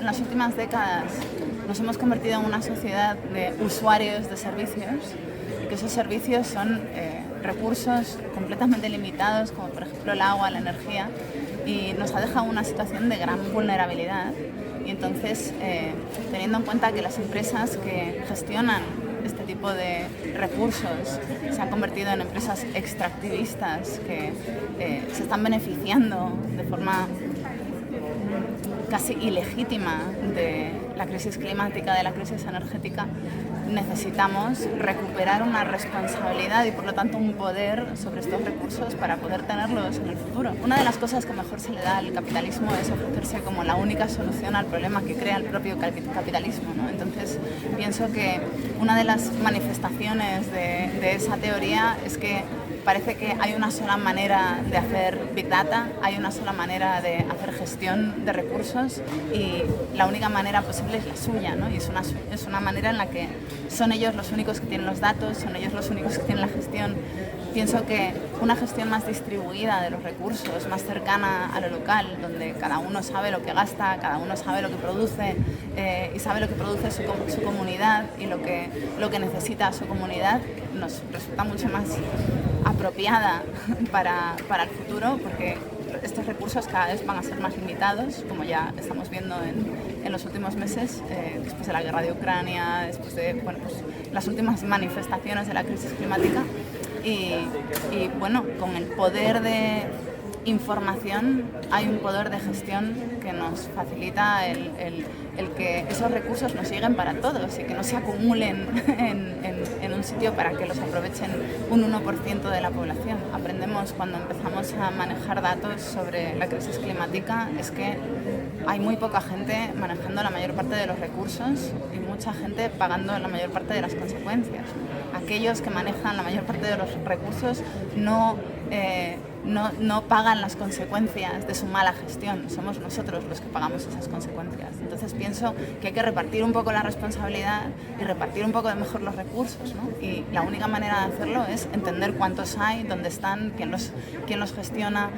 en las últimas décadas nos hemos convertido en una sociedad de usuarios de servicios y que esos servicios son recursos completamente limitados, como por ejemplo el agua, la energía, y nos ha dejado una situación de gran vulnerabilidad. Y entonces, teniendo en cuenta que las empresas que gestionan este tipo de recursos se han convertido en empresas extractivistas que se están beneficiando de forma casi ilegítima de la crisis climática, de la crisis energética, necesitamos recuperar una responsabilidad y por lo tanto un poder sobre estos recursos para poder tenerlos en el futuro. Una de las cosas que mejor se le da al capitalismo es ofrecerse como la única solución al problema que crea el propio capitalismo, ¿no? Entonces pienso que una de las manifestaciones de esa teoría es que parece que hay una sola manera de hacer Big Data, hay una sola manera de hacer gestión de recursos y la única manera posible es la suya, ¿no? Y es una manera en la que son ellos los únicos que tienen los datos, son ellos los únicos que tienen la gestión. Pienso que una gestión más distribuida de los recursos, más cercana a lo local, donde cada uno sabe lo que gasta, cada uno sabe lo que produce y sabe lo que produce su comunidad y lo que necesita su comunidad, nos resulta mucho más apropiada para el futuro, porque estos recursos cada vez van a ser más limitados, como ya estamos viendo en los últimos meses, después de la guerra de Ucrania, después de las últimas manifestaciones de la crisis climática. Y bueno, con el poder de información hay un poder de gestión que nos facilita el que esos recursos nos lleguen para todos y que no se acumulen en un sitio para que los aprovechen un 1% de la población. Aprendemos cuando empezamos a manejar datos sobre la crisis climática es que hay muy poca gente manejando la mayor parte de los recursos y mucha gente pagando la mayor parte de las consecuencias. Aquellos que manejan la mayor parte de los recursos no pagan las consecuencias de su mala gestión, somos nosotros los que pagamos esas consecuencias. Entonces pienso que hay que repartir un poco la responsabilidad y repartir un poco mejor los recursos, ¿no? Y la única manera de hacerlo es entender cuántos hay, dónde están, quién los gestiona,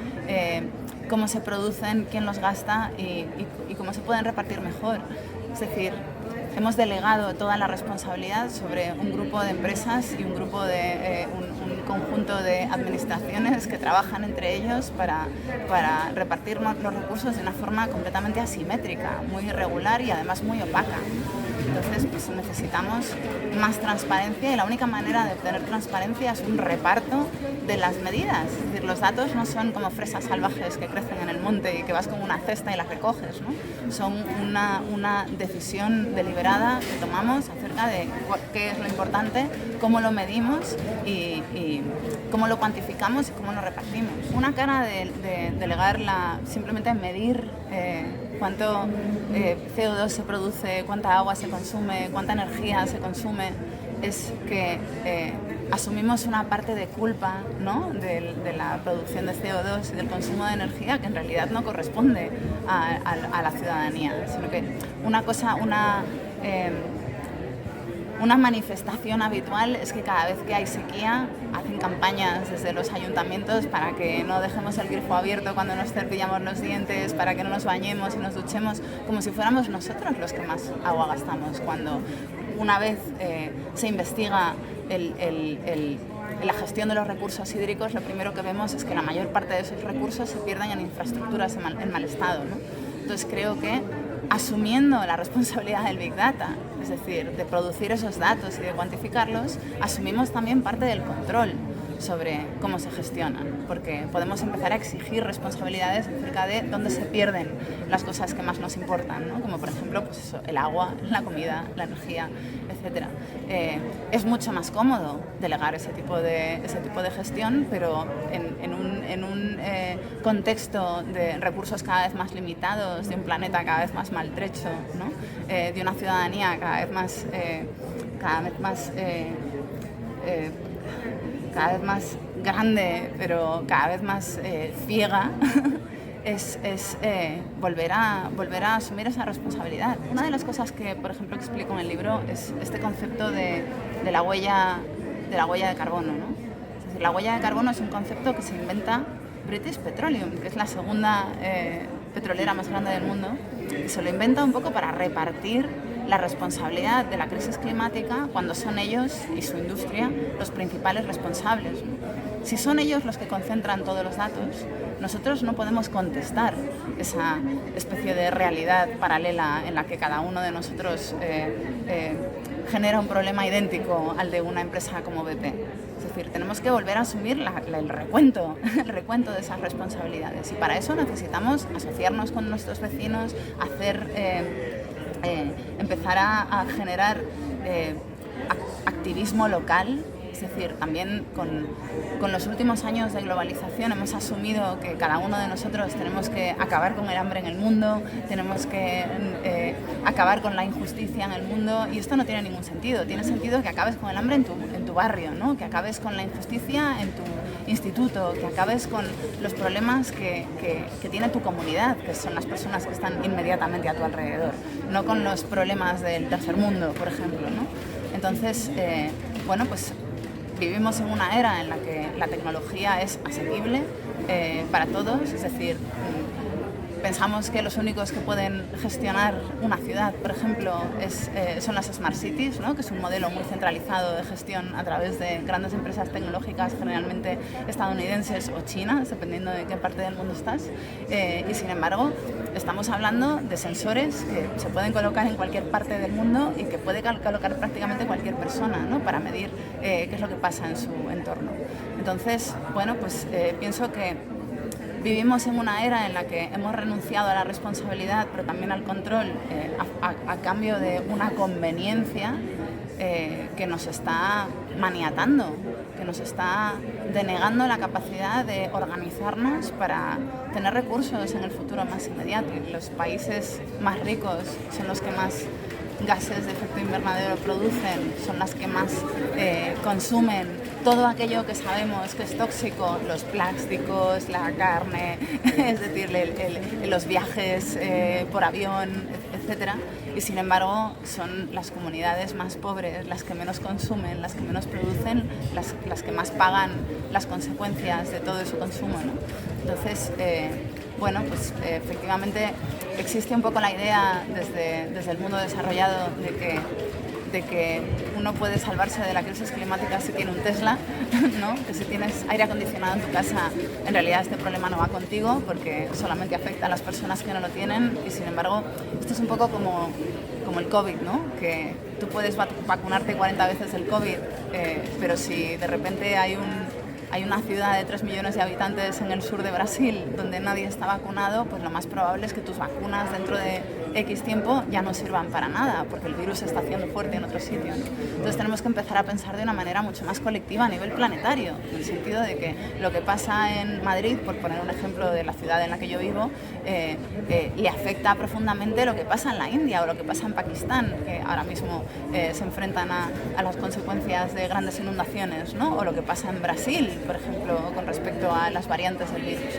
cómo se producen, quién los gasta y cómo se pueden repartir mejor. Es decir, hemos delegado toda la responsabilidad sobre un grupo de empresas y un conjunto de administraciones que trabajan entre ellos para repartir los recursos de una forma completamente asimétrica, muy irregular y además muy opaca. Entonces, pues necesitamos más transparencia y la única manera de obtener transparencia es un reparto de las medidas. Es decir, los datos no son como fresas salvajes que crecen en el monte y que vas con una cesta y las recoges, ¿no? Son una decisión deliberada que tomamos acerca de qué es lo importante, cómo lo medimos y cómo lo cuantificamos y cómo lo repartimos. Una cara de delegar simplemente medir cuánto CO2 se produce, cuánta agua se consume, cuánta energía se consume, es que asumimos una parte de culpa, ¿no? de la producción de CO2 y del consumo de energía que en realidad no corresponde a la ciudadanía, sino que una manifestación habitual es que cada vez que hay sequía hacen campañas desde los ayuntamientos para que no dejemos el grifo abierto cuando nos cepillamos los dientes, para que no nos bañemos y nos duchemos, como si fuéramos nosotros los que más agua gastamos, cuando una vez se investiga la gestión de los recursos hídricos, lo primero que vemos es que la mayor parte de esos recursos se pierden en infraestructuras en mal estado, ¿no? Entonces creo que asumiendo la responsabilidad del Big Data, es decir, de producir esos datos y de cuantificarlos, asumimos también parte del control sobre cómo se gestionan, porque podemos empezar a exigir responsabilidades acerca de dónde se pierden las cosas que más nos importan, ¿no? Como por ejemplo pues eso, el agua, la comida, la energía, etc. Es mucho más cómodo delegar ese tipo de gestión, pero en un contexto de recursos cada vez más limitados, de un planeta cada vez más maltrecho, ¿no? De una ciudadanía cada vez más grande, pero cada vez más ciega, es volver a asumir esa responsabilidad. Una de las cosas que, por ejemplo, explico en el libro es este concepto de la huella de carbono, ¿no? Es decir, la huella de carbono es un concepto que se inventa British Petroleum, que es la segunda petrolera más grande del mundo, Y se lo inventa un poco para repartir la responsabilidad de la crisis climática cuando son ellos y su industria los principales responsables. Si son ellos los que concentran todos los datos, nosotros no podemos contestar esa especie de realidad paralela en la que cada uno de nosotros genera un problema idéntico al de una empresa como BP. Es decir, tenemos que volver a asumir el recuento de esas responsabilidades, y para eso necesitamos asociarnos con nuestros vecinos, empezar a generar activismo local. Es decir, también con los últimos años de globalización hemos asumido que cada uno de nosotros tenemos que acabar con el hambre en el mundo, tenemos que acabar con la injusticia en el mundo, y esto no tiene ningún sentido. Tiene sentido que acabes con el hambre en tu barrio, ¿no? Que acabes con la injusticia en tu instituto, que acabes con los problemas que tiene tu comunidad, que son las personas que están inmediatamente a tu alrededor, no con los problemas del tercer mundo, por ejemplo, ¿no? Entonces, bueno, pues vivimos en una era en la que la tecnología es asequible para todos, es decir, pensamos que los únicos que pueden gestionar una ciudad, por ejemplo, son las Smart Cities, ¿no? Que es un modelo muy centralizado de gestión a través de grandes empresas tecnológicas, generalmente estadounidenses o chinas, dependiendo de qué parte del mundo estás. Y sin embargo, estamos hablando de sensores que se pueden colocar en cualquier parte del mundo y que puede colocar prácticamente cualquier persona, ¿no? Para medir qué es lo que pasa en su entorno. Entonces, bueno, pues pienso que vivimos en una era en la que hemos renunciado a la responsabilidad, pero también al control, a cambio de una conveniencia que nos está maniatando, que nos está denegando la capacidad de organizarnos para tener recursos en el futuro más inmediato. Los países más ricos son los que más gases de efecto invernadero producen, son las que más consumen todo aquello que sabemos que es tóxico, los plásticos, la carne, es decir, los viajes por avión, etcétera. Y sin embargo son las comunidades más pobres las que menos consumen, las que menos producen, las que más pagan las consecuencias de todo ese consumo, ¿no? Entonces, bueno, pues efectivamente existe un poco la idea desde el mundo desarrollado de que uno puede salvarse de la crisis climática si tiene un Tesla, ¿no? Que si tienes aire acondicionado en tu casa, en realidad este problema no va contigo porque solamente afecta a las personas que no lo tienen. Y sin embargo, esto es un poco como el COVID, ¿no? Que tú puedes vacunarte 40 veces el COVID, pero si de repente hay una ciudad de 3 millones de habitantes en el sur de Brasil donde nadie está vacunado, pues lo más probable es que tus vacunas dentro de X tiempo ya no sirvan para nada, porque el virus se está haciendo fuerte en otro sitio, ¿no? Entonces tenemos que empezar a pensar de una manera mucho más colectiva a nivel planetario, en el sentido de que lo que pasa en Madrid, por poner un ejemplo de la ciudad en la que yo vivo, le afecta profundamente lo que pasa en la India o lo que pasa en Pakistán, que ahora mismo se enfrentan a las consecuencias de grandes inundaciones, ¿no? O lo que pasa en Brasil, por ejemplo, con respecto a las variantes del virus.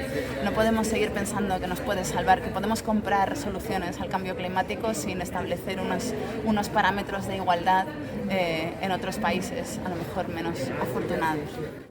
No podemos seguir pensando que nos puede salvar, que podemos comprar soluciones al cambio climático sin establecer unos parámetros de igualdad en otros países, a lo mejor menos afortunados.